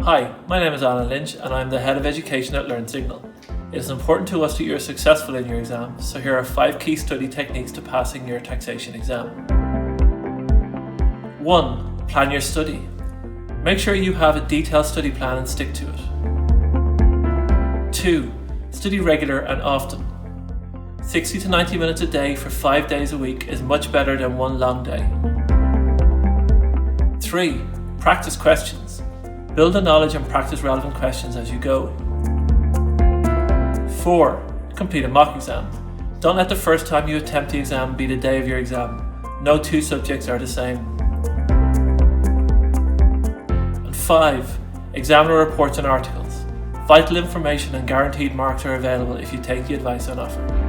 Hi, my name is Lynch and I'm the Head of Education at Learnsignal. It is important to us that you are successful in your exam, so here are 5 key study techniques to passing your taxation exam. 1. Plan your study. Make sure you have a detailed study plan and stick to it. 2. Study regular and often. 60 to 90 minutes a day for 5 days a week is much better than one long day. 3. Practice questions. Build the knowledge and practice relevant questions as you go. 4. Complete a mock exam. Don't let the first time you attempt the exam be the day of your exam. No 2 subjects are the same. And 5. Examiner reports and articles. Vital information and guaranteed marks are available if you take the advice on offer.